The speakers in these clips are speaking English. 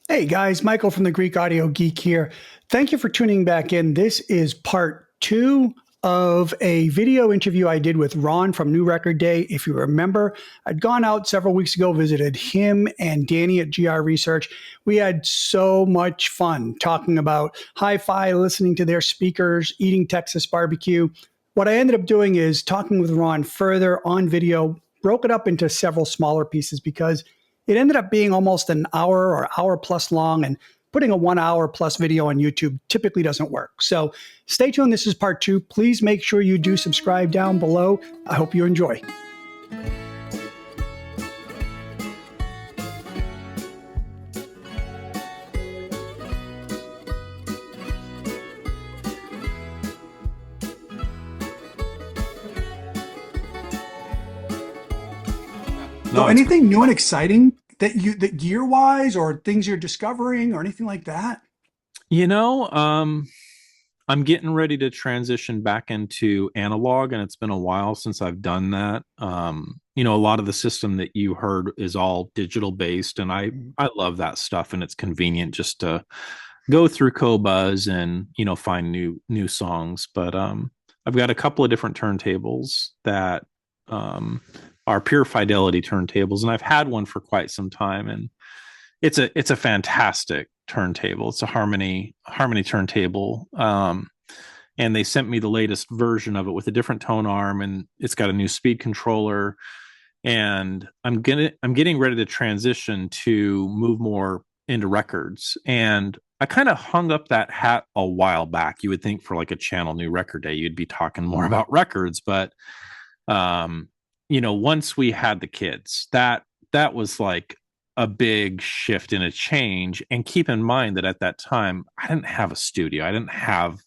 Hey guys, Michael from the Greek Audio Geek here. Thank you for tuning back in. This is part two of a video interview I did with Ron from New Record Day. If you remember, I'd gone out several weeks ago, visited him and Danny at GR Research. We had so much fun talking about hi-fi, listening to their speakers, eating Texas barbecue. What I ended up doing is talking with Ron further on video, broke it up into several smaller pieces because it ended up being almost an hour or hour plus long, and putting a 1 hour plus video on YouTube typically doesn't work. So stay tuned. This is part two. Please make sure you do subscribe down below. I hope you enjoy. So anything new and exciting that gear wise or things you're discovering or anything like that? I'm getting ready to transition back into analog, and it's been a while since I've done that. A lot of the system that you heard is all digital based, and I love that stuff, and it's convenient just to go through Qobuz and find new songs. But I've got a couple of different turntables that are pure fidelity turntables, and I've had one for quite some time, and it's a fantastic turntable. It's a Harmony turntable, and they sent me the latest version of it with a different tone arm, and it's got a new speed controller. And I'm getting ready to transition to move more into records, and I kind of hung up that hat a while back. You would think for like a channel New Record Day, you'd be talking more about records, but once we had the kids, that was like a big shift and a change. And keep in mind that at that time, I didn't have a studio. I didn't have,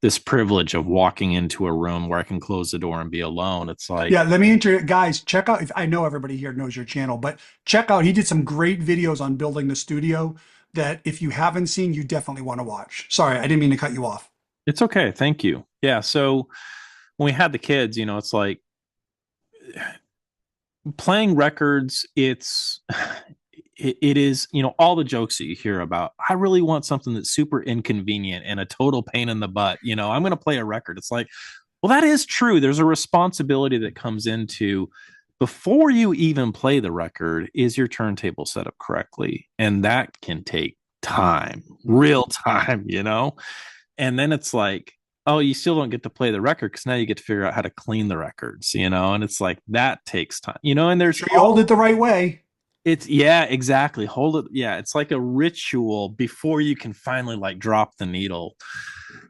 this privilege of walking into a room where I can close the door and be alone. It's like, Yeah, let me guys, check out, if I know everybody here knows your channel, but check out, he did some great videos on building the studio that if you haven't seen, you definitely want to watch. Sorry, I didn't mean to cut you off. it's okay. Thank you. Yeah. So when we had the kids, it's like playing records, it is, all the jokes that you hear about, I really want something that's super inconvenient and a total pain in the butt. I'm going to play a record. It's like, well, that is true. There's a responsibility that comes into before you even play the record. Is your turntable set up correctly? And that can take time, real time. And then it's like, oh, you still don't get to play the record because now you get to figure out how to clean the records, and it's like that takes time, and there's Sure you hold it the right way. it's yeah, exactly. Hold it. Yeah, it's like a ritual before you can finally like drop the needle.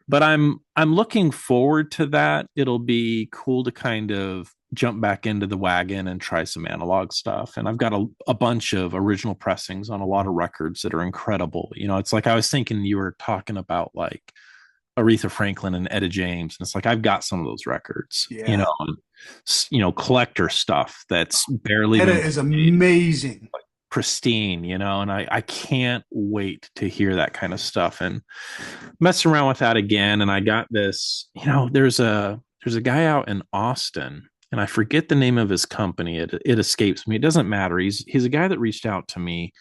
But I'm looking forward to that. It'll be cool to kind of jump back into the wagon and try some analog stuff. And I've got a bunch of original pressings on a lot of records that are incredible. It's like I was thinking you were talking about like Aretha Franklin and Etta James, and it's like I've got some of those records. Yeah. Collector stuff that's barely Etta been is amazing. pristine, and I can't wait to hear that kind of stuff and mess around with that again. And I got this, there's a guy out in Austin, and I forget the name of his company. It escapes me. It doesn't matter. He's a guy that reached out to me.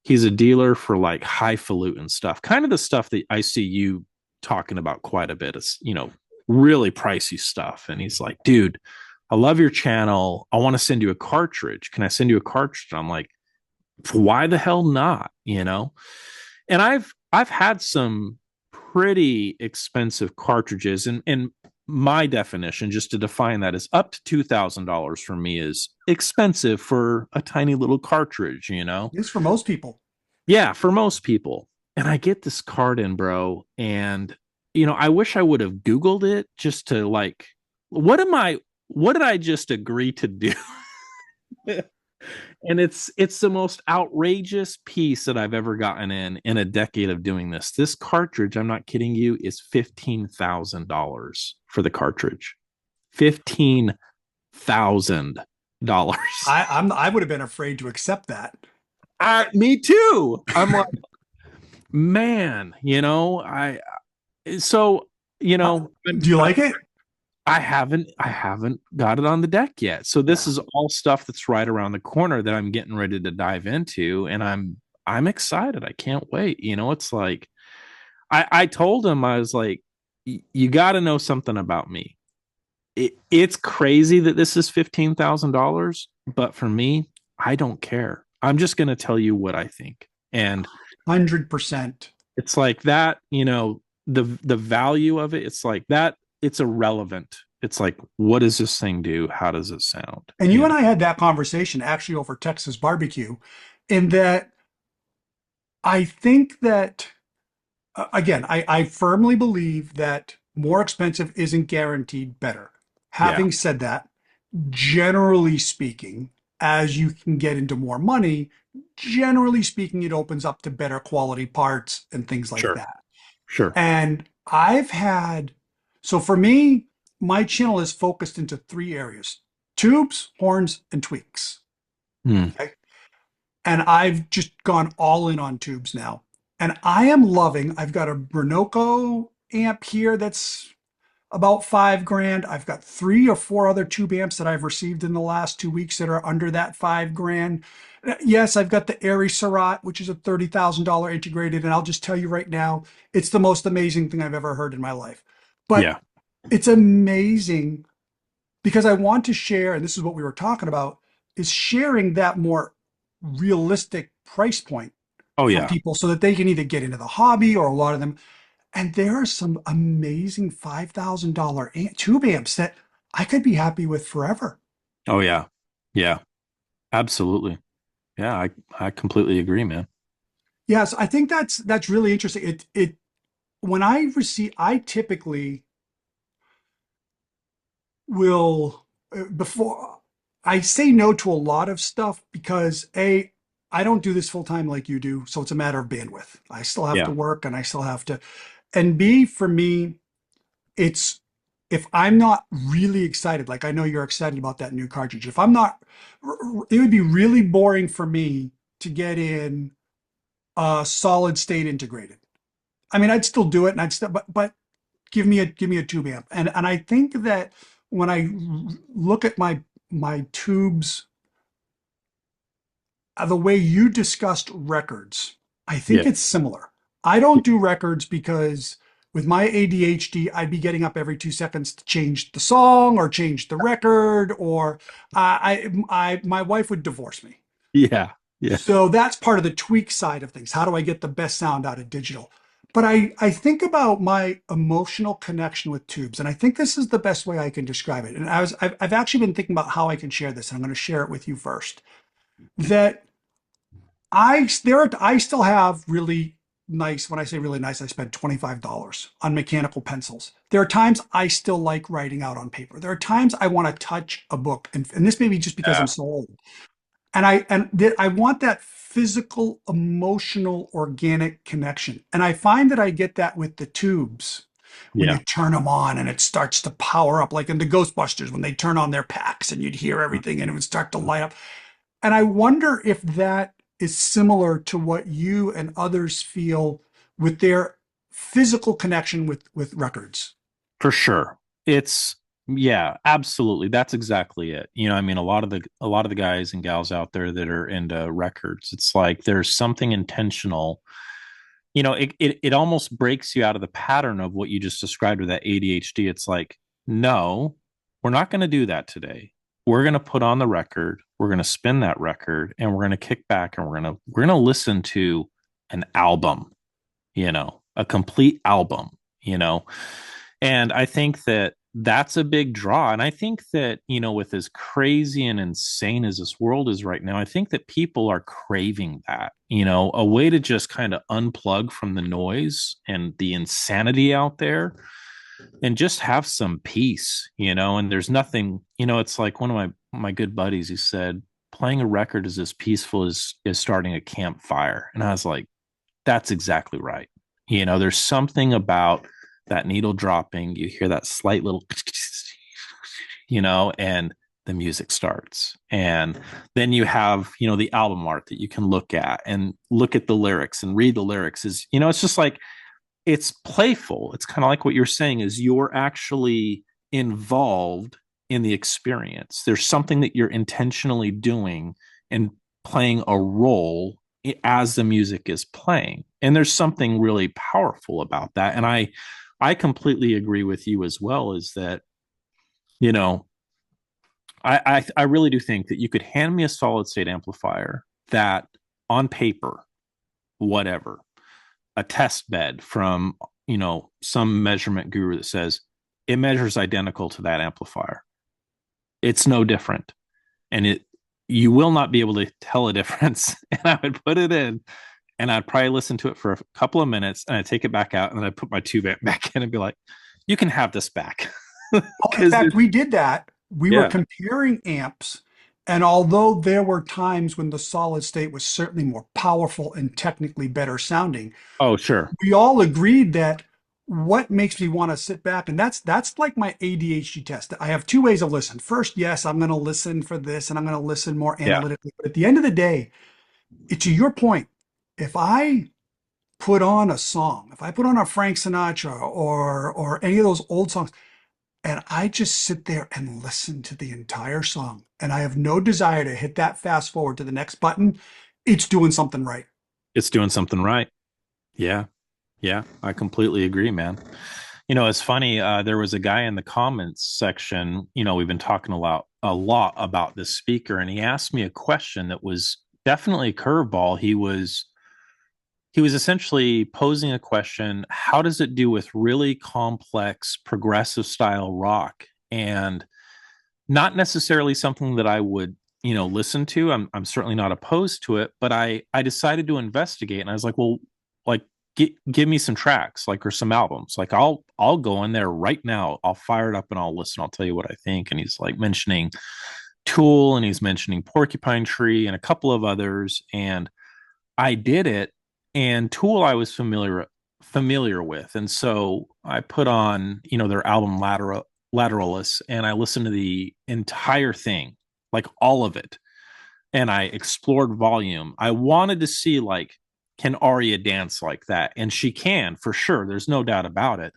He's a dealer for like highfalutin stuff, kind of the stuff that I see you talking about quite a bit. Is really pricey stuff. And he's like, dude, I love your channel. I want to send you a cartridge. Can I send you a cartridge? I'm like, why the hell not? And I've had some pretty expensive cartridges, and my definition, just to define that, is up to $2,000 for me is expensive for a tiny little cartridge. It's for most people. Yeah, for most people. And I get this card in, bro, and I wish I would have Googled it just to like, what did I just agree to do? And it's the most outrageous piece that I've ever gotten in a decade of doing this. This cartridge, I'm not kidding you, is $15,000 for the cartridge. $15,000. I would have been afraid to accept that. Me too. I'm like, man, I so do you like it? I haven't got it on the deck yet. So this is all stuff that's right around the corner that I'm getting ready to dive into, and I'm excited. I can't wait. It's like I told him, I was like, you got to know something about me. It's crazy that this is $15,000, but for me, I don't care. I'm just going to tell you what I think. And 100%. it's like that, the value of it, it's like that, it's irrelevant. It's like, what does this thing do? How does it sound? And you and I had that conversation actually over Texas barbecue, in that I think that, again, I firmly believe that more expensive isn't guaranteed better. Yeah, Having said that, generally speaking, as you can get into more money, generally speaking, it opens up to better quality parts and things like sure, that. sure. And I've had, so for me, my channel is focused into three areas: tubes, horns, and tweaks. Hmm. Okay. And I've just gone all in on tubes now. And I am loving, I've got a Bernoco amp here that's about 5 grand. I've got 3 or 4 other tube amps that I've received in the last 2 weeks that are under that 5 grand. Yes, I've got the Airy Surratt, which is a $30,000 integrated. And I'll just tell you right now, it's the most amazing thing I've ever heard in my life. But Yeah. it's amazing because I want to share, and this is what we were talking about, is sharing that more realistic price point Oh, for yeah. people so that they can either get into the hobby, or a lot of them. And there are some amazing $5,000 tube amps that I could be happy with forever. Oh, yeah. Yeah. Absolutely. Yeah. I completely agree, man. Yes, I think that's really interesting. It when I receive, I typically will, before I say no to a lot of stuff, because A, I don't do this full time like you do, so it's a matter of bandwidth. I still have to Yeah. work and I still have to, and B, for me, it's, if I'm not really excited, like I know you're excited about that new cartridge, if I'm not, it would be really boring for me to get in a solid state integrated. I mean, I'd still do it, and I'd still, but give me a tube amp. And I think that when I look at my tubes, the way you discussed records, I think Yeah. it's similar. I don't do records because with my ADHD, I'd be getting up every 2 seconds to change the song or change the record, or my wife would divorce me. Yeah. Yeah. So that's part of the tweak side of things. How do I get the best sound out of digital? But I think about my emotional connection with tubes, and I think this is the best way I can describe it. And I've actually been thinking about how I can share this, and I'm going to share it with you first. That I still have really nice, when I say really nice, I spent $25 on mechanical pencils. There are times I still like writing out on paper. There are times I want to touch a book, and this may be just because I'm Yeah. so old. And I want that physical, emotional, organic connection. And I find that I get that with the tubes when you Yeah. turn them on and it starts to power up, like in the Ghostbusters when they turn on their packs and you'd hear everything and it would start to light up. And I wonder if that is similar to what you and others feel with their physical connection with records. For sure. It's yeah, absolutely. That's exactly it. I mean, a lot of the guys and gals out there that are into records, it's like there's something intentional. It almost breaks you out of the pattern of what you just described with that ADHD. It's like, no, we're not going to do that today. We're going to put on the record, we're going to spin that record, and we're going to kick back and we're going to listen to an album, a complete album, you know. And I think that that's a big draw. And I think that, with as crazy and insane as this world is right now, I think that people are craving that, a way to just kind of unplug from the noise and the insanity out there and just have some peace, and there's nothing, it's like one of my good buddies who said, playing a record is as peaceful as starting a campfire. And I was like, that's exactly right. There's something about that needle dropping. You hear that slight little, and the music starts. And then you have, the album art that you can look at and look at the lyrics and read the lyrics. It's just like, it's playful. It's kind of like what you're saying is you're actually involved in the experience. There's something that you're intentionally doing and playing a role as the music is playing. And there's something really powerful about that. And I completely agree with you as well, is that, you know, I really do think that you could hand me a solid state amplifier that on paper, whatever, a test bed from, some measurement guru that says it measures identical to that amplifier. It's no different. And you will not be able to tell a difference. And I would put it in and I'd probably listen to it for a couple of minutes and I'd take it back out and then I'd put my tube amp back in and be like, you can have this back. Oh, in Because fact, we did that. We were yeah. comparing amps, and although there were times when the solid state was certainly more powerful and technically better sounding, Oh, sure. we all agreed that what makes me want to sit back, and that's like my ADHD test. I have two ways of listen. First, yes, I'm going to listen for this, and I'm going to listen more Yeah. analytically. But at the end of the day, to your point, if I put on a song, if I put on a Frank Sinatra or any of those old songs, and I just sit there and listen to the entire song, and I have no desire to hit that fast forward to the next button, it's doing something right. It's doing something right. Yeah. Yeah. I completely agree, man. It's funny. There was a guy in the comments section. We've been talking a lot about this speaker, and he asked me a question that was definitely a curveball. He was essentially posing a question: how does it do with really complex progressive style rock? And not necessarily something that I would, listen to. I'm certainly not opposed to it, but I decided to investigate, and I was like, well, like, give me some tracks, like, or some albums. Like, I'll go in there right now. I'll fire it up and I'll listen. I'll tell you what I think. And he's like mentioning Tool, and he's mentioning Porcupine Tree and a couple of others. And I did it, and Tool I was familiar with, and so I put on their album Lateralus, and I listened to the entire thing, like all of it, and I explored volume. I wanted to see, like, can Aria dance like that, and she can for sure. There's no doubt about it.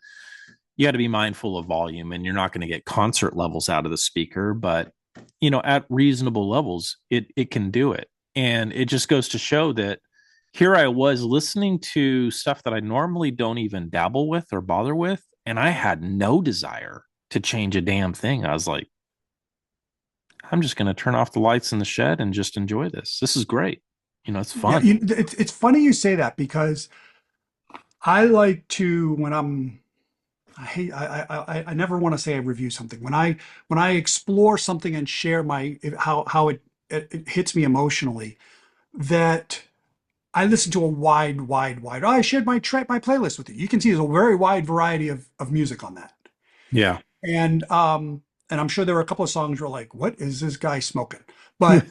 You got to be mindful of volume, and you're not going to get concert levels out of the speaker, but at reasonable levels, it can do it. And it just goes to show that here I was listening to stuff that I normally don't even dabble with or bother with, and I had no desire to change a damn thing. I was like, I'm just going to turn off the lights in the shed and just enjoy this. This is great. It's Yeah, fun. it's funny you say that because I like to when I hate I never want to say I review something when I explore something and share my how it hits me emotionally that I listen to a wide. I shared my playlist with you. You can see there's a very wide variety of music on that. Yeah. And and I'm sure there were a couple of songs where like, what is this guy smoking? But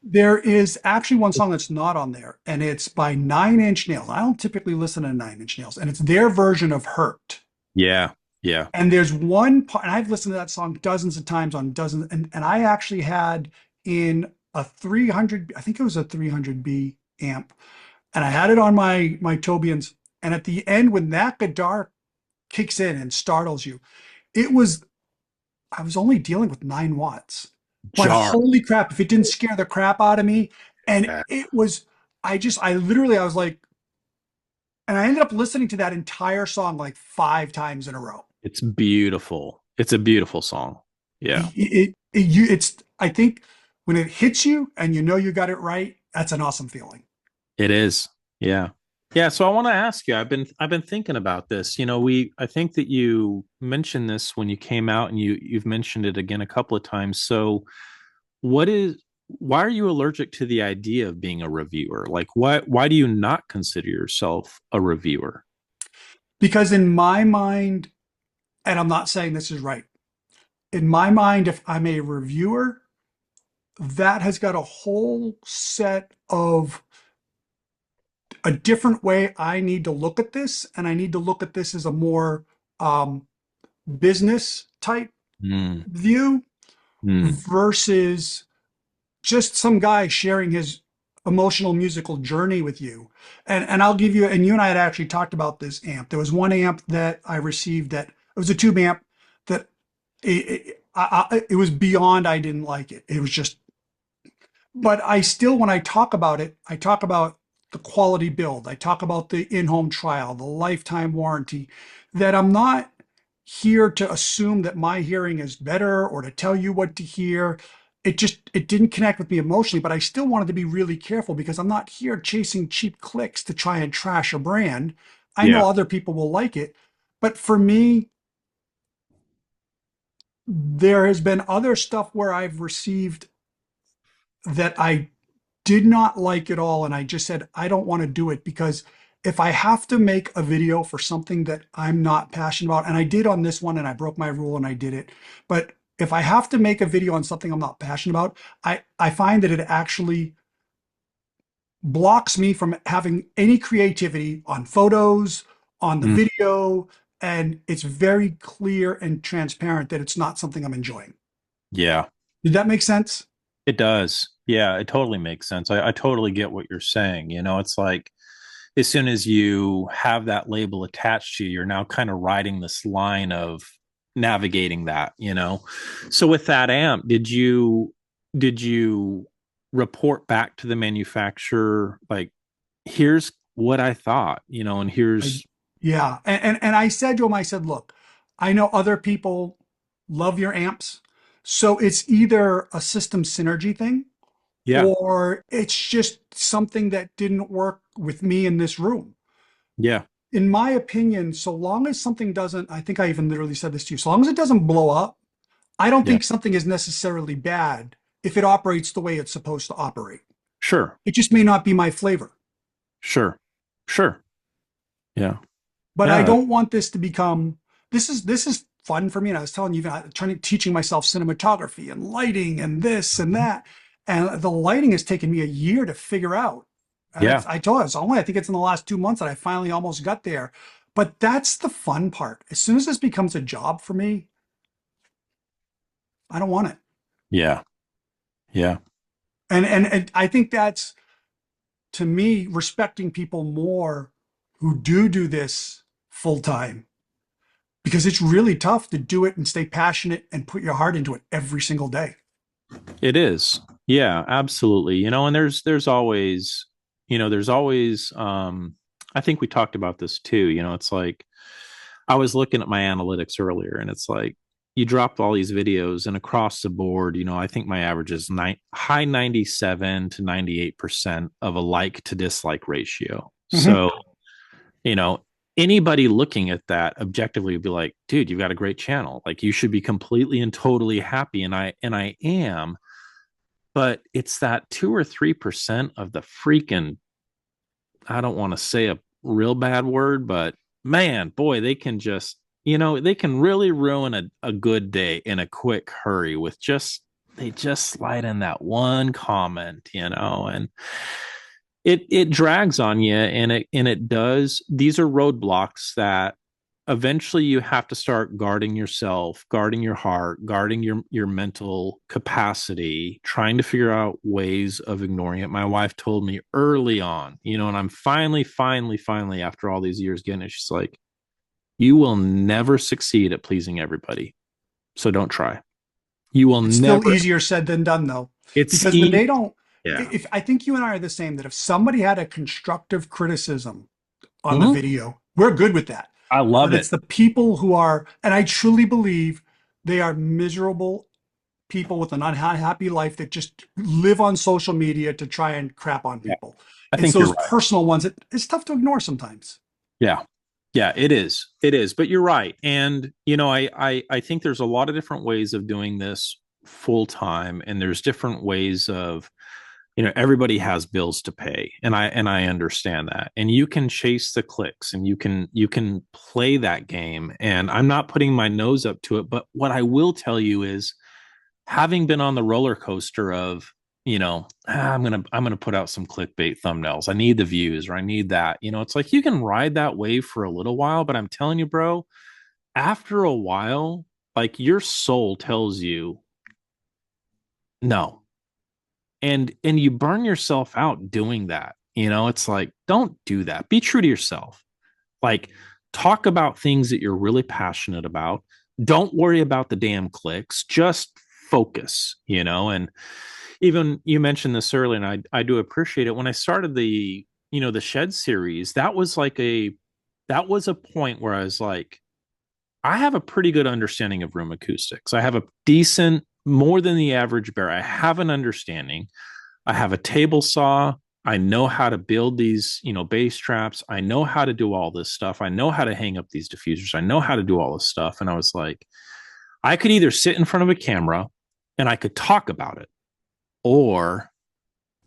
there is actually one song that's not on there, and it's by Nine Inch Nails. I don't typically listen to Nine Inch Nails, and it's their version of Hurt. Yeah. Yeah. And there's one part, and I've listened to that song dozens of times on dozens, and I actually had in a 300, I think it was a 300B amp, and I had it on my Tobians. And at the end, when that guitar kicks in and startles you, it was I was only dealing with 9 watts. But Jar. holy crap, if it didn't scare the crap out of me, and Yeah. it was, I literally, I was like, and I ended up listening to that entire song like 5 times in a row. It's beautiful. It's a beautiful song. Yeah. It's, I think when it hits you and you know you got it right, that's an awesome feeling. It is. Yeah. Yeah. So I want to ask you, I've been thinking about this. I think that you mentioned this when you came out, and you've mentioned it again a couple of times. So why are you allergic to the idea of being a reviewer? Like, why do you not consider yourself a reviewer? Because in my mind, and I'm not saying this is right, in my mind, if I'm a reviewer, that has got a whole set of a different way I need to look at this, and I need to look at this as a more um, business type Mm, view mm, versus just some guy sharing his emotional musical journey with you. And I'll give you, and you and I had actually talked about this amp. There was one amp that I received that it was a tube amp that it was beyond I didn't like it. It was just but I still, when I talk about it, I talk about the quality build. I talk about the in-home trial, the lifetime warranty, that I'm not here to assume that my hearing is better or to tell you what to hear. It didn't connect with me emotionally, but I still wanted to be really careful because I'm not here chasing cheap clicks to try and trash a brand. I know Yeah. other people will like it, but for me, there has been other stuff where I've received that I did not like it all. And I just said, I don't want to do it because if I have to make a video for something that I'm not passionate about, and I did on this one and I broke my rule and I did it, but if I have to make a video on something I'm not passionate about, I find that it actually blocks me from having any creativity on photos, on the Mm, video, and it's very clear and transparent that it's not something I'm enjoying. yeah, Did that make sense? it does. Yeah, it totally makes sense. I totally get what you're saying. It's like as soon as you have that label attached to you, you're now kind of riding this line of navigating that. So with that amp, did you report back to the manufacturer like, here's what I thought, and I, here's yeah, and I said to him, I said, look, I know other people love your amps, so it's either a system synergy thing yeah, or it's just something that didn't work with me in this room. yeah, In my opinion, so long as something doesn't, I think I even literally said this to you, so long as it doesn't blow up, I don't yeah, think something is necessarily bad if it operates the way it's supposed to operate. sure, It just may not be my flavor. sure, sure, yeah, But I yeah, don't want this to become this is fun for me. And I was telling you, even trying to teaching myself cinematography and lighting and this and that. And the lighting has taken me a year to figure out. And yeah, I told you, it's only I think it's in the last 2 months that I finally almost got there. But that's the fun part. As soon as this becomes a job for me, I don't want it. yeah, yeah. And I think that's to me respecting people more who do this full time because it's really tough to do it and stay passionate and put your heart into it every single day. It is. Yeah, absolutely. And there's always I think we talked about this too. It's like I was looking at my analytics earlier and it's like you dropped all these videos and across the board, I think my average is high 97 to 98% of a like to dislike ratio. Mhm. So, you know, anybody looking at that objectively would be like, dude, you've got a great channel. Like you should be completely and totally happy. And I am, but it's that 2 or 3% of the freaking, I don't want to say a real bad word, but man, boy, they can really ruin a good day in a quick hurry with they just slide in that one comment, and it drags on you, and it does. These are roadblocks that eventually you have to start guarding yourself, guarding your heart, guarding your mental capacity, trying to figure out ways of ignoring it. My wife told me early on, and I'm finally after all these years getting it, she's like, you will never succeed at pleasing everybody. So don't try. You will It's still never. easier said than done though, It's because when easy. they don't, Yeah. if I think you and I are the same, that if somebody had a constructive criticism on the Mhm. video, we're good with that. I But love it's it. the people who are, and I truly believe they are miserable people with an unhappy life that just live on social media to try and crap on Yeah. people. I It's think you're those right. personal ones that it's tough to ignore sometimes. Yeah. Yeah, it is. It is. But you're right. And I think there's a lot of different ways of doing this full time, and there's different ways of, everybody has bills to pay. And I understand that. And you can chase the clicks and you can play that game. And I'm not putting my nose up to it, but what I will tell you is having been on the roller coaster of, I'm gonna put out some clickbait thumbnails. I need the views or I need that. It's like you can ride that wave for a little while, but I'm telling you, bro, after a while, like your soul tells you no. And you burn yourself out doing that. It's like, don't do that. Be true to yourself. Like, talk about things that you're really passionate about. Don't worry about the damn clicks. Just focus, and even you mentioned this earlier, and I do appreciate it. When I started the, the Shed series, that was a point where I was like, I have a pretty good understanding of room acoustics. I have a decent, more than the average bear. I have an understanding. I have a table saw. I know how to build these, bass traps. I know how to do all this stuff. I know how to hang up these diffusers. I know how to do all this stuff. And I was like, I could either sit in front of a camera and I could talk about it, or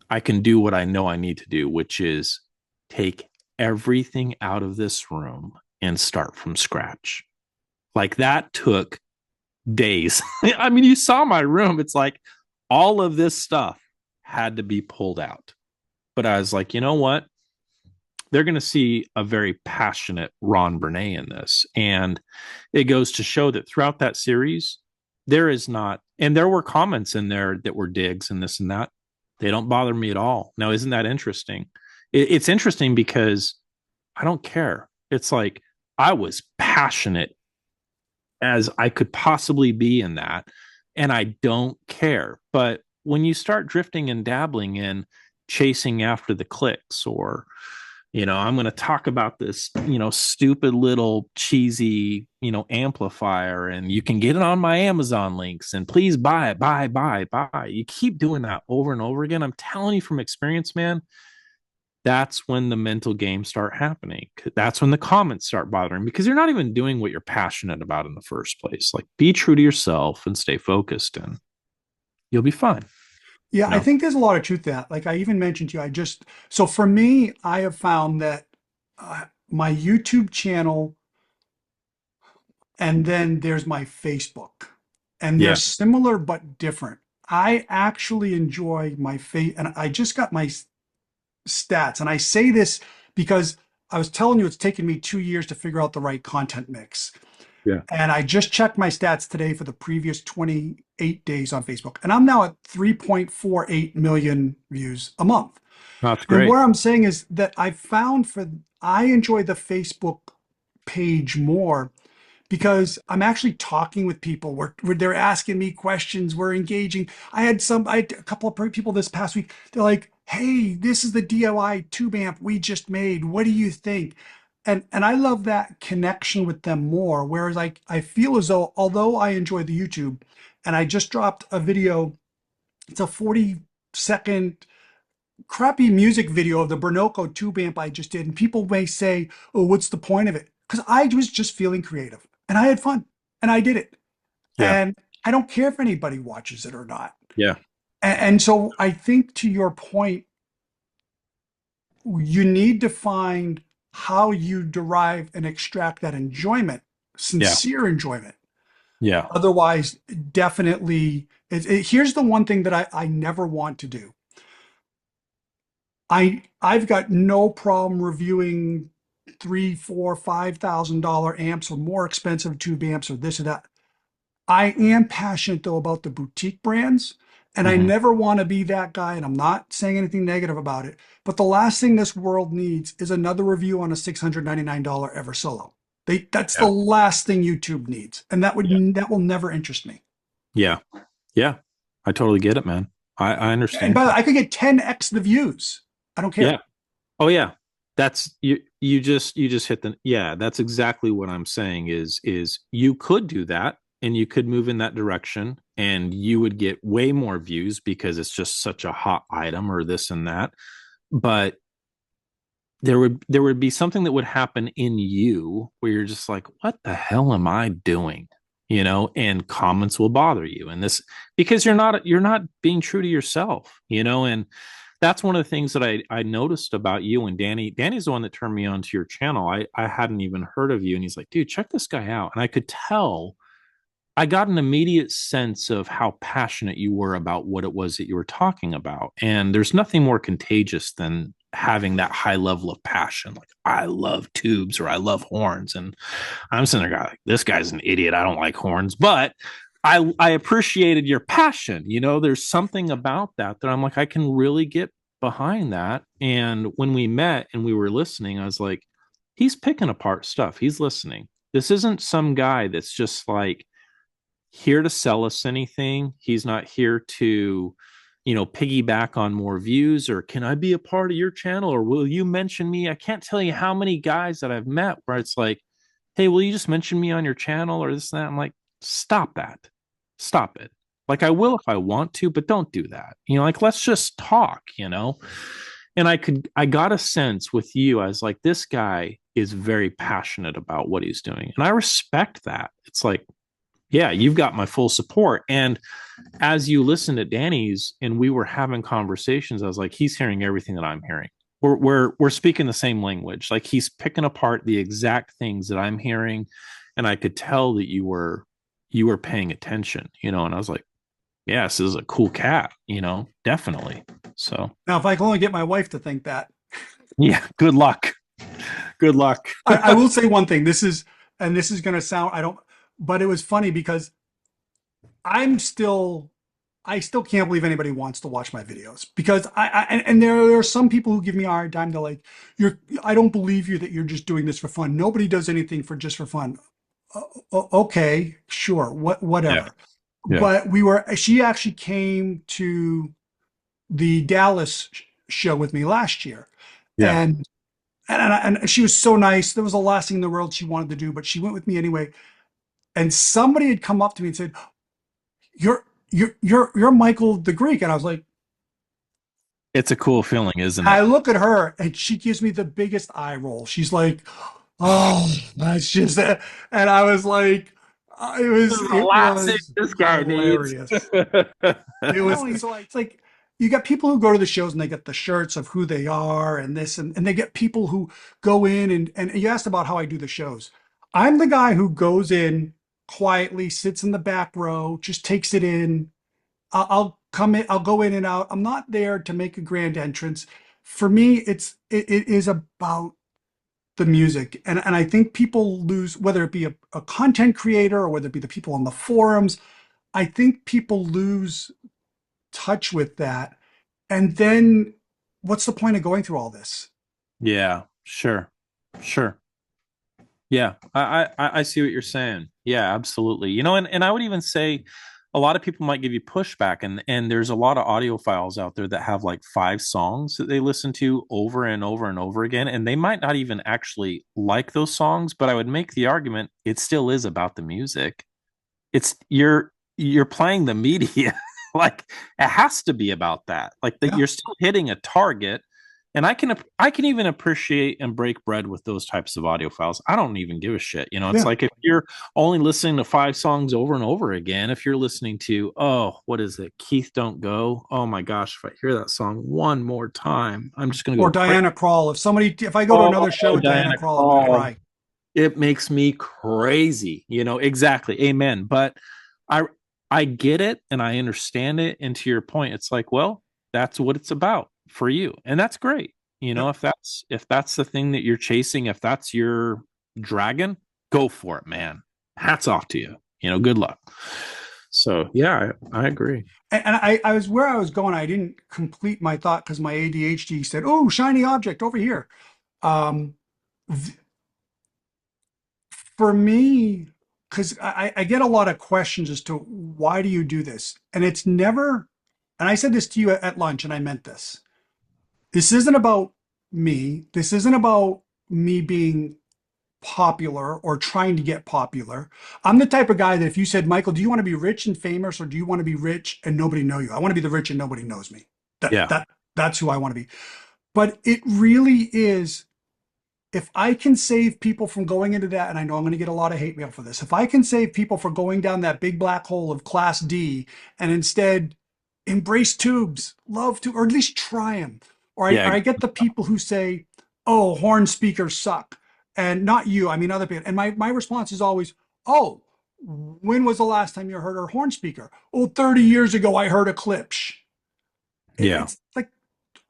I can do what I know I need to do, which is take everything out of this room and start from scratch. Like that took days. I mean, you saw my room. It's like all of this stuff had to be pulled out. But I was like, you know what? They're going to see a very passionate Ron Burnett in this. And it goes to show that throughout that series, there is not, and there were comments in there that were digs and this and that. They don't bother me at all. Now, isn't that interesting? It's interesting because I don't care. It's like I was passionate as I could possibly be in that, and I don't care. But when you start drifting and dabbling in chasing after the clicks, or I'm going to talk about this, stupid little cheesy, amplifier, and you can get it on my Amazon links, and please buy it, buy. You keep doing that over and over again. I'm telling you from experience, man, that's when the mental games start happening. That's when the comments start bothering, because you're not even doing what you're passionate about in the first place. Like, be true to yourself and stay focused, and you'll be fine. Yeah, You I know? think there's a lot of truth to that. Like I even mentioned to you, so for me, I have found that my YouTube channel and then there's my Facebook, and they're Yeah. similar but different. I actually enjoy my face, and I just got my stats, and I say this because I was telling you it's taken me 2 years to figure out the right content mix. Yeah. And I just checked my stats today for the previous 28 days on Facebook, and I'm now at 3.48 million views a month. That's And great. what I'm saying is that I enjoy the Facebook page more because I'm actually talking with people where they're asking me questions. We're engaging. I had a couple of people this past week. They're like, "Hey, this is the DIY tube amp we just made. What do you think?" And I love that connection with them more. Whereas I feel as though, although I enjoy the YouTube, and I just dropped a video, it's a 40-second crappy music video of the Bernoco tube amp I just did. And people may say, "Oh, what's the point of it?" Because I was just feeling creative and I had fun and I did it. Yeah. And I don't care if anybody watches it or not. Yeah. And so I think, to your point, you need to find how you derive and extract that enjoyment, Yeah. sincere enjoyment. Yeah. Otherwise, definitely, here's the one thing that I never want to do. I've got no problem reviewing three, four, $5,000 amps or more expensive tube amps or this or that. I am passionate though about the boutique brands, and I Hmm. never want to be that guy. And I'm not saying anything negative about it, but the last thing this world needs is another review on a $699 Ever Solo. That's the Yeah. last thing YouTube needs, and Yeah. that will never interest me. Yeah. Yeah. I totally get it, man. I And understand. by the way, I could get 10x the views. I don't Yeah. care. Oh yeah. That's you just hit the, yeah, that's exactly what I'm saying is you could do that and you could move in that direction and you would get way more views because it's just such a hot item or this and that. But there would be something that would happen in you where you're just like, what the hell am I doing? And comments will bother you. And this, because you're not being true to yourself, and that's one of the things that I noticed about you and Danny. Danny's the one that turned me on to your channel. I hadn't even heard of you. And he's like, dude, check this guy out. And I could tell, I got an immediate sense of how passionate you were about what it was that you were talking about. And there's nothing more contagious than having that high level of passion. Like, I love tubes or I love horns. And I'm sitting there like, this guy's an idiot. I don't like horns. But I appreciated your passion. There's something about that I'm like, I can really get behind that. And when we met and we were listening, I was like, he's picking apart stuff. He's listening. This isn't some guy that's just like here to sell us anything. He's not here to, piggyback on more views, or can I be a part of your channel, or will you mention me? I can't tell you how many guys that I've met where it's like, hey, will you just mention me on your channel or this and that? I'm like, stop that. Stop it. Like, I will if I want to, but don't do that. Like, let's just talk. And I got a sense with you. I was like, this guy is very passionate about what he's doing. And I respect that. It's like, yeah, you've got my full support. And as you listen to Danny's and we were having conversations, I was like, he's hearing everything that I'm hearing. We're speaking the same language. Like, he's picking apart the exact things that I'm hearing. And I could tell that you were paying attention, and I was like, yeah, this is a cool cat, definitely. So Now, if I can only get my wife to think that. yeah, good luck. Good luck. I will say one thing. This is going to sound, but it was funny because I still can't believe anybody wants to watch my videos because and there are some people who give me a hard time. They're like, I don't believe you that you're just doing this for fun. Nobody does anything for just for fun. Okay, sure, Yeah. whatever. Yeah. But she actually came to the Dallas show with me last year. Yeah. And she was so nice. That was the last thing in the world she wanted to do, but she went with me anyway. And somebody had come up to me and said, you're Michael the Greek. And I was like, It's a cool feeling, isn't I it? look at her and she gives me the biggest eye roll. She's like, oh, that's just that. And I was like, it was This guy needs. hilarious. It was so it's like you got people who go to the shows and they get the shirts of who they are and this and they get people who go in and you asked about how I do the shows. I'm the guy who goes in quietly, sits in the back row, just takes it in. I'll come in, I'll go in and out. I'm not there to make a grand entrance. For me, it is about the music. And I think people lose, whether it be a content creator or whether it be the people on the forums, I think people lose touch with that. And then what's the point of going through all this? Yeah, sure. Sure. Yeah, I see what you're saying. Yeah, absolutely. And I would even say a lot of people might give you pushback, and there's a lot of audiophiles out there that have like 5 songs that they listen to over and over and over again, and they might not even actually like those songs, but I would make the argument it still is about the music. It's you're playing the media. Like, it has to be about that. Like, that Yeah. you're still hitting a target. And I can even appreciate and break bread with those types of audio files. I don't even give a shit. It's Yeah. like, if you're only listening to 5 songs over and over again, if you're listening to, oh, what is it? Keith Don't Go. Oh my gosh, if I hear that song one more time, I'm just gonna Or go crazy. Diana Krall. If I go to another show Oh, with Diana Diana Krall, I'm going to Krall. cry. It makes me crazy. Exactly. Amen. But I I get it and I understand it. And to your point, it's like, well, that's what it's about for you. And that's great. Yep. If that's the thing that you're chasing, if that's your dragon, go for it, man. Hats off to you. Good luck. So yeah, I agree. And I was where I was going. I didn't complete my thought because my ADHD said, "Oh, shiny object over here." Um, th- for me, because I get a lot of questions as to why do you do this, and it's never. And I said this to you at lunch, and I meant this. This isn't about me. This isn't about me being popular or trying to get popular. I'm the type of guy that if you said, Michael, do you want to be rich and famous or do you want to be rich and nobody know you? I want to be the rich and nobody knows me. Yeah. That's who I want to be. But it really is, if I can save people from going into that, and I know I'm going to get a lot of hate mail for this, if I can save people from going down that big black hole of class D and instead embrace tubes, love to, or at least try them. Yeah. I get the people who say, oh, horn speakers suck. And not you, I mean other people. And my response is always, oh, when was the last time you heard a horn speaker? Oh, 30 years ago, I heard a Klipsch. Yeah. It's like,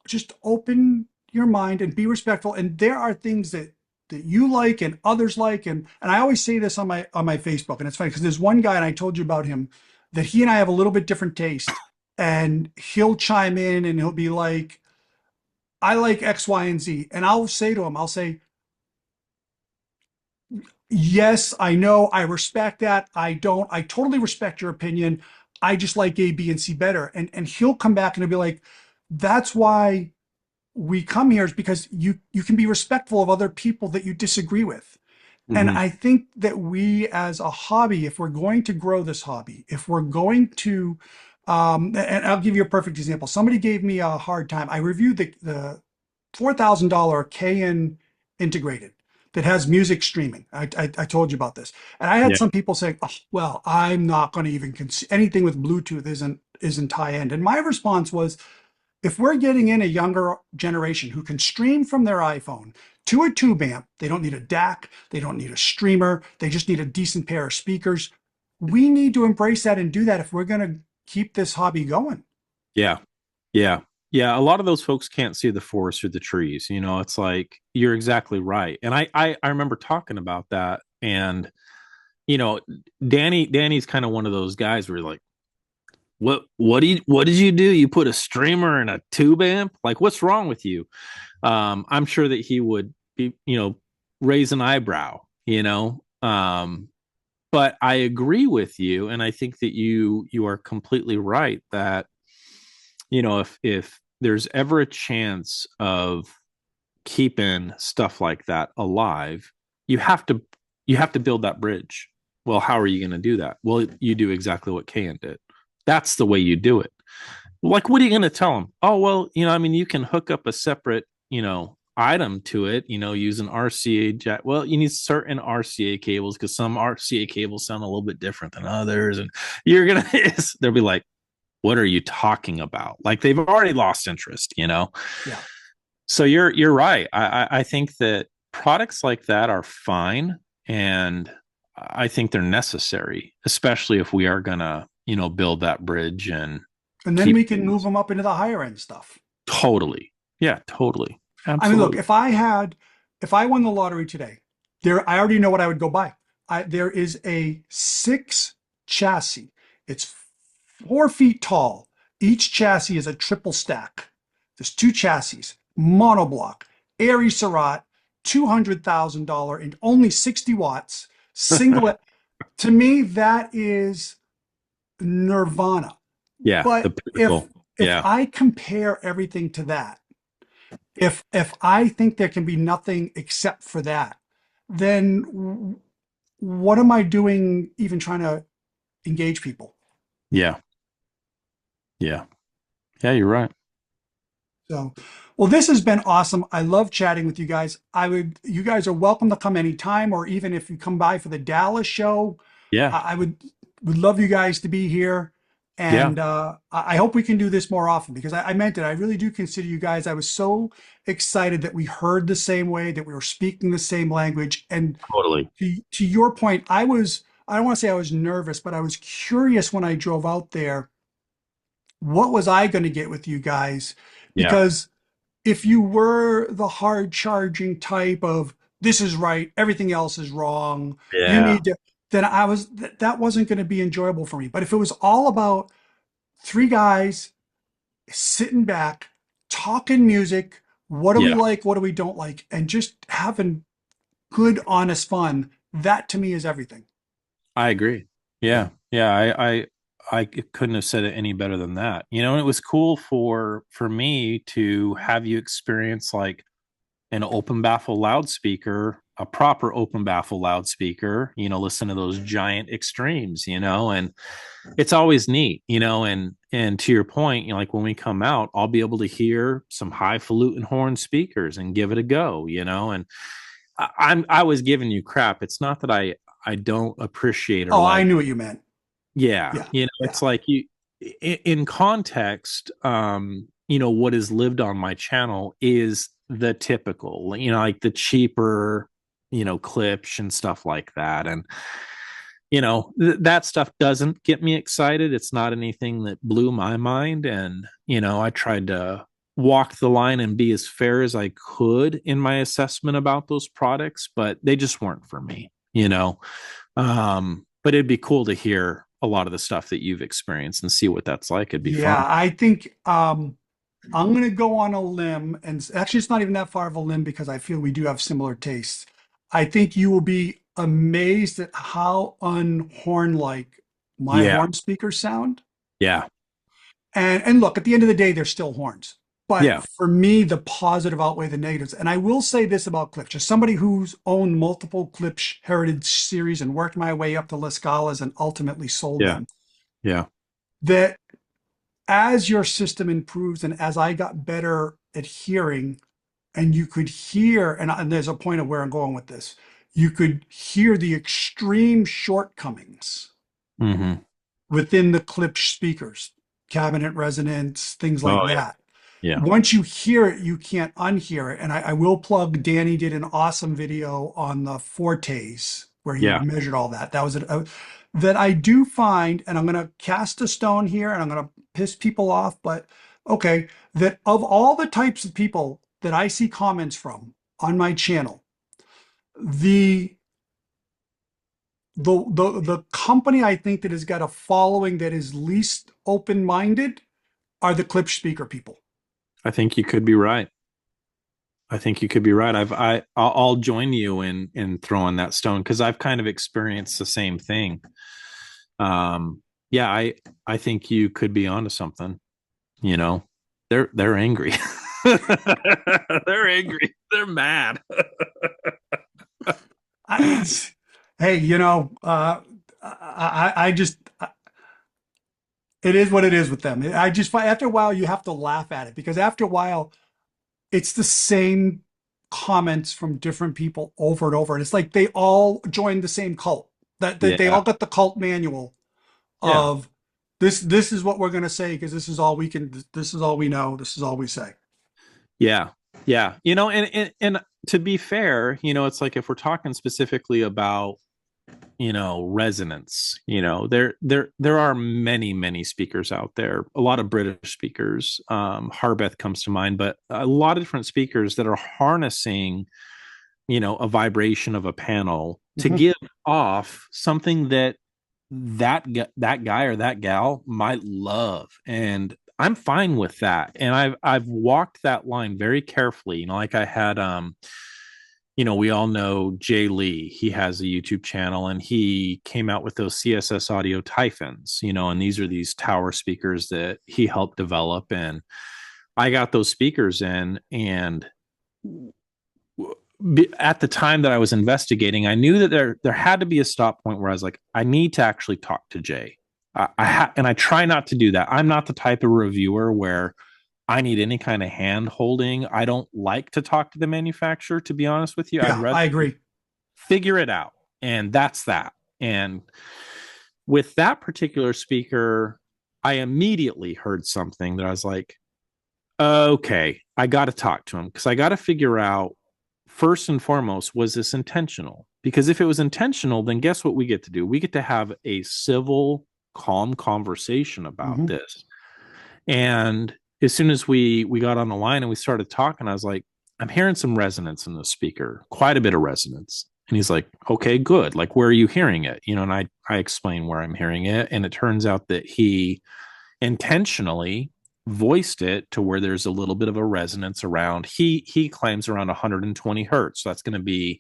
just open your mind and be respectful. And there are things that you like and others like. And I always say this on my Facebook. And it's funny because there's one guy, and I told you about him, that he and I have a little bit different taste. And he'll chime in and he'll be like, I like X, Y, and Z. And I'll say to him, I'll say, yes, I know, I respect that. I totally respect your opinion. I just like A, B, and C better. And he'll come back and he'll be like, that's why we come here, is because you can be respectful of other people that you disagree with. And Hmm. I think that we as a hobby, if we're going to grow this hobby, if we're going to, and I'll give you a perfect example. Somebody gave me a hard time. I reviewed the $4,000 KN integrated that has music streaming. I told you about this. And I had Yeah. some people saying, oh, well, I'm not going to even consider anything with Bluetooth isn't high end. And my response was, if we're getting in a younger generation who can stream from their iPhone to a tube amp, they don't need a DAC, they don't need a streamer, they just need a decent pair of speakers. We need to embrace that and do that if we're going to keep this hobby going. Yeah. Yeah. Yeah. A lot of those folks can't see the forest or the trees. It's like you're exactly right. And I remember talking about that. And, you know, Danny's kind of one of those guys where you're like, what did you do? You put a streamer and a tube amp? Like, what's wrong with you? I'm sure that he would be, raise an eyebrow, but I agree with you. And I think that you are completely right that, if there's ever a chance of keeping stuff like that alive, you have to you have to build that bridge. Well, how are you going to do that? Well, you do exactly what Kayan did. That's the way you do it. Like, what are you going to tell them? Oh, well, I mean, you can hook up a separate, item to it, use an RCA jack. Well, you need certain RCA cables because some RCA cables sound a little bit different than others. And you're going to, they'll be like, what are you talking about? Like they've already lost interest. Yeah. So you're right. I think that products like that are fine, and I think they're necessary, especially if we are gonna build that bridge and And then keep we can move them up into the higher end stuff. totally. Yeah, totally. I mean, look, Absolutely. if I won the lottery today, I already know what I would go buy. There is a 6 chassis. It's 4 feet tall. Each chassis is a triple stack. There's 2 chassis, monoblock, Airy Surratt, $200,000 and only 60 watts. Single. To me, that is nirvana. Yeah, the But if pinnacle. if Yeah. I compare everything to that, if I think there can be nothing except for that, then what am I doing even trying to engage people? Yeah. Yeah. Yeah, you're right. So, well, this has been awesome. I love chatting with you guys. You guys are welcome to come anytime, or even if you come by for the Dallas show, Yeah. I would love you guys to be here. Yeah. And I hope we can do this more often because I meant it. I really do consider you guys. I was so excited that we heard the same way, that we were speaking the same language. And Totally. to your point, I don't want to say I was nervous, but I was curious when I drove out there. What was I going to get with you guys? Yeah. Because if you were the hard charging type of this is right, everything else is wrong, you Yeah. need to, then that wasn't going to be enjoyable for me. But if it was all about 3 guys sitting back, talking music, what do we Yeah. like, what do we don't like, and just having good, honest fun, that to me is everything. I agree. Yeah. Yeah. I couldn't have said it any better than that. And it was cool for me to have you experience like an open baffle loudspeaker, a proper open baffle loudspeaker, listen to those giant extremes, and it's always neat, and to your point, like when we come out, I'll be able to hear some highfalutin horn speakers and give it a go, and I was giving you crap. It's not that I don't appreciate or Oh, I like. knew what you meant. Yeah, Yeah, yeah, it's like you in context, what is lived on my channel is the typical, like the cheaper, clips and stuff like that. And that stuff doesn't get me excited. It's not anything that blew my mind. And I tried to walk the line and be as fair as I could in my assessment about those products, but they just weren't for me. But it'd be cool to hear a lot of the stuff that you've experienced and see what that's like. It'd be yeah. fun. I think I'm going to go on a limb, and actually, it's not even that far of a limb because I feel we do have similar tastes. I think you will be amazed at how unhorn like my Yeah. horn speakers sound. Yeah. And look, at the end of the day, they're still horns. But Yeah. for me, the positive outweigh the negatives. And I will say this about Klipsch, as somebody who's owned multiple Klipsch Heritage series and worked my way up to La Scalas and ultimately sold Yeah. them, Yeah. that as your system improves and as I got better at hearing, and you could hear, and there's a point of where I'm going with this, you could hear the extreme shortcomings Hmm. within the Klipsch speakers, cabinet resonance, things like Oh yeah. that. Yeah. Once you hear it, you can't unhear it. And I will plug, Danny did an awesome video on the Fortes where he Yeah. measured all that. That was that I do find, and I'm going to cast a stone here and I'm going to piss people off, but okay, that of all the types of people that I see comments from on my channel, the the company I think that has got a following that is least open-minded are the Klipsch speaker people. I think you could be right. I think you could be right. I'll join you in throwing that stone because I've kind of experienced the same thing. Yeah, I think you could be onto something. You know, they're angry. They're angry. They're mad. I, hey, I just, it is what it is with them. I just find after a while you have to laugh at it because after a while it's the same comments from different people over and over. And it's like they all joined the same cult. That they Yeah. all got the cult manual Yeah. of this is what we're going to say because this is all we can, this is all we know, this is all we say. Yeah. Yeah. And to be fair, it's like if we're talking specifically about resonance, there are many speakers out there, a lot of British speakers. Harbeth comes to mind, but a lot of different speakers that are harnessing a vibration of a panel to Mhm. give off something that guy or that gal might love, and I'm fine with that. And I've walked that line very carefully. Like I had we all know Jay Lee. He has a YouTube channel and he came out with those CSS audio Typhons, and these are these tower speakers that he helped develop. And I got those speakers in, and at the time that I was investigating, I knew that there had to be a stop point where I was like, I need to actually talk to Jay. And I try not to do that. I'm not the type of reviewer where I need any kind of hand holding. I don't like to talk to the manufacturer, to be honest with you. I'd Yeah, rather I agree. figure it out. And that's that. And with that particular speaker, I immediately heard something that I was like, okay, I got to talk to him because I got to figure out first and foremost, was this intentional? Because if it was intentional, then guess what we get to do? We get to have a civil, calm conversation about Hmm. this. And as soon as we got on the line and we started talking, I was like, I'm hearing some resonance in the speaker, quite a bit of resonance. And he's like, okay, good. Like, where are you hearing it? And I explain where I'm hearing it. And it turns out that he intentionally voiced it to where there's a little bit of a resonance around, he claims around 120 hertz. So that's going to be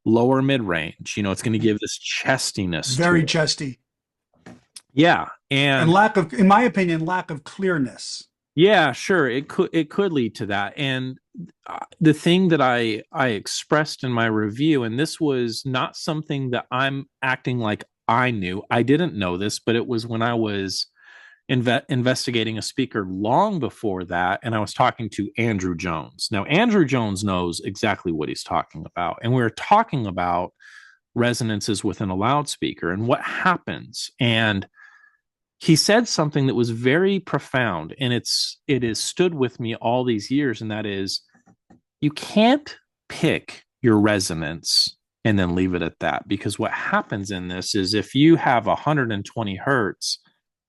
lower mid range. It's going to give this chestiness to Very it. chesty. Yeah. And And lack of, in my opinion, lack of clearness. yeah, sure, it could lead to that. And the thing that I expressed in my review, and this was not something that I'm acting like I knew. I didn't know this, but it was when I was investigating a speaker long before that, and I was talking to Andrew Jones. Now, Andrew Jones knows exactly what he's talking about, and we were talking about resonances within a loudspeaker and what happens. And he said something that was very profound, and it has stood with me all these years, and that is, you can't pick your resonance and then leave it at that, because what happens in this is if you have 120 hertz,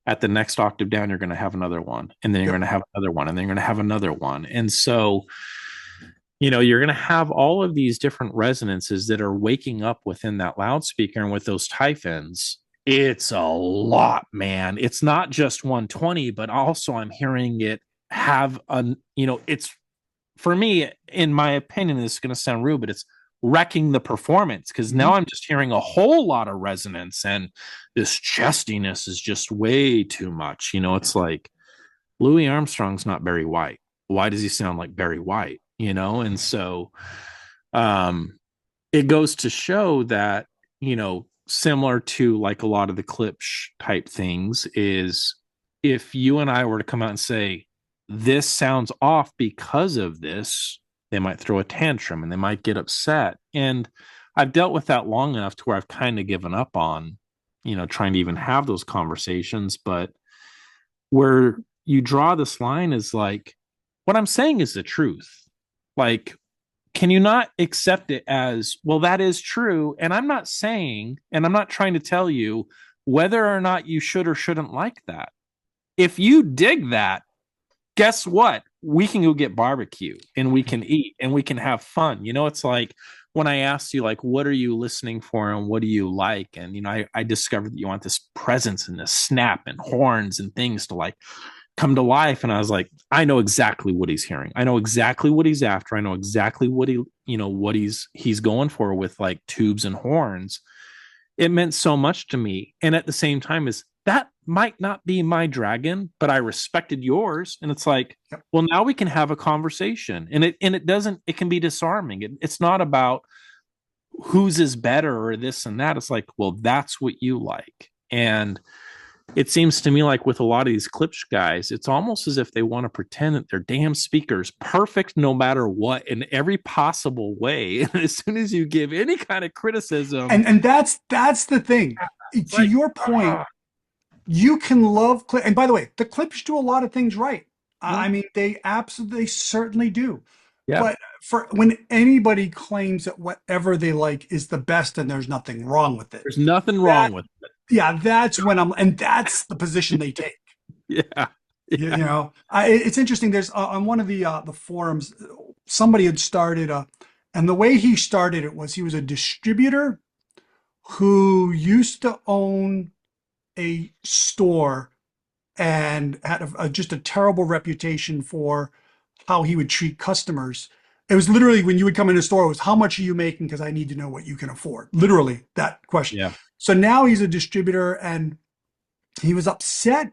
at the next octave down, you're going to have another one, and then you're Yep. going to have another one, and then you're going to have another one. And so, you're going to have all of these different resonances that are waking up within that loudspeaker. And with those Typhons, it's a lot, man. It's not just 120, but also I'm hearing it have it's for me, in my opinion, this is going to sound rude, but it's wrecking the performance, because now I'm just hearing a whole lot of resonance, and this chestiness is just way too much. It's like Louis Armstrong's not Barry White. Why does he sound like Barry White? And so um it goes to show that, similar to like a lot of the type things, is if you and I were to come out and say, this sounds off because of this, they might throw a tantrum and they might get upset. And I've dealt with that long enough to where I've kind of given up on, trying to even have those conversations. But where you draw this line is like, what I'm saying is the truth. Like, can you not accept it as, well, that is true? And I'm not saying, and I'm not trying to tell you whether or not you should or shouldn't like that. If you dig that, guess what? We can go get barbecue and we can eat and we can have fun. It's like when I asked you, like, what are you listening for and what do you like? And, I discovered that you want this presence and this snap and horns and things to like come to life. And I was like, I know exactly what he's hearing. I know exactly what he's after. I know exactly what he's going for with like tubes and horns. It meant so much to me. And at the same time, is that might not be my dragon, but I respected yours. And it's like, well, now we can have a conversation. And it can be disarming. It's not about whose is better or this and that. It's like, well, that's what you like. And it seems to me like with a lot of these Klipsch guys, it's almost as if they want to pretend that their damn speaker's perfect no matter what in every possible way. And as soon as you give any kind of criticism, and that's the thing. To your point, you can love Klipsch. And by the way, the Klipsch do a lot of things right. I mean, they certainly do. yeah, But for when anybody claims that whatever they like is the best and there's nothing wrong with it, there's nothing wrong with it. yeah, that's when and that's the position they take. Yeah. It's interesting. There's on one of the forums, somebody had started and the way he started it was he was a distributor who used to own a store and had just a terrible reputation for how he would treat customers. It was literally when you would come in the store, it was how much are you making? Because I need to know what you can afford. Literally that question. Yeah. So now he's a distributor and he was upset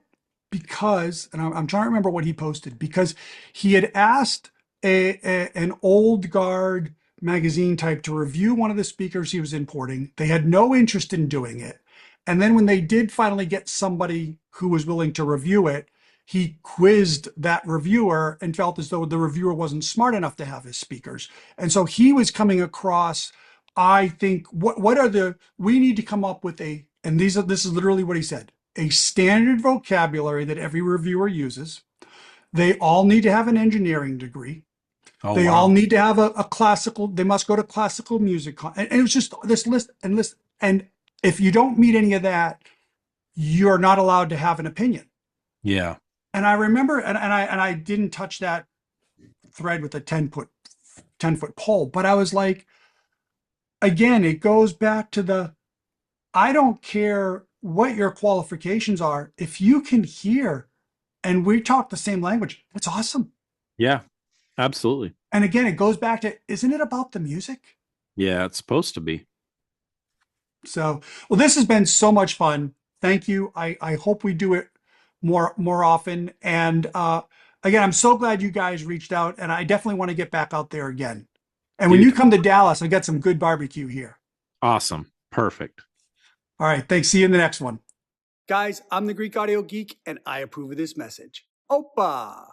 because, and I'm trying to remember what he posted, because he had asked an old guard magazine type to review one of the speakers he was importing. They had no interest in doing it. And then when they did finally get somebody who was willing to review it, he quizzed that reviewer and felt as though the reviewer wasn't smart enough to have his speakers. And so he was coming across, I think, we need to come up with this is literally what he said, a standard vocabulary that every reviewer uses. They all need to have an engineering degree. Oh, they wow. all need to have a classical, they must go to classical music. And it was just this list. And if you don't meet any of that, you're not allowed to have an opinion. Yeah. And I remember, and I didn't touch that thread with a 10-foot pole, but I was like, again, it goes back to I don't care what your qualifications are. If you can hear and we talk the same language, that's awesome. Yeah, absolutely. And again, it goes back to, isn't it about the music? Yeah, it's supposed to be. So, well, this has been so much fun. Thank you. I hope we do it more often. And again, I'm so glad you guys reached out, and I definitely want to get back out there again. And when you come to Dallas, I got some good barbecue here. Awesome. Perfect. All right. Thanks. See you in the next one. Guys, I'm the Greek Audio Geek, and I approve of this message. Opa!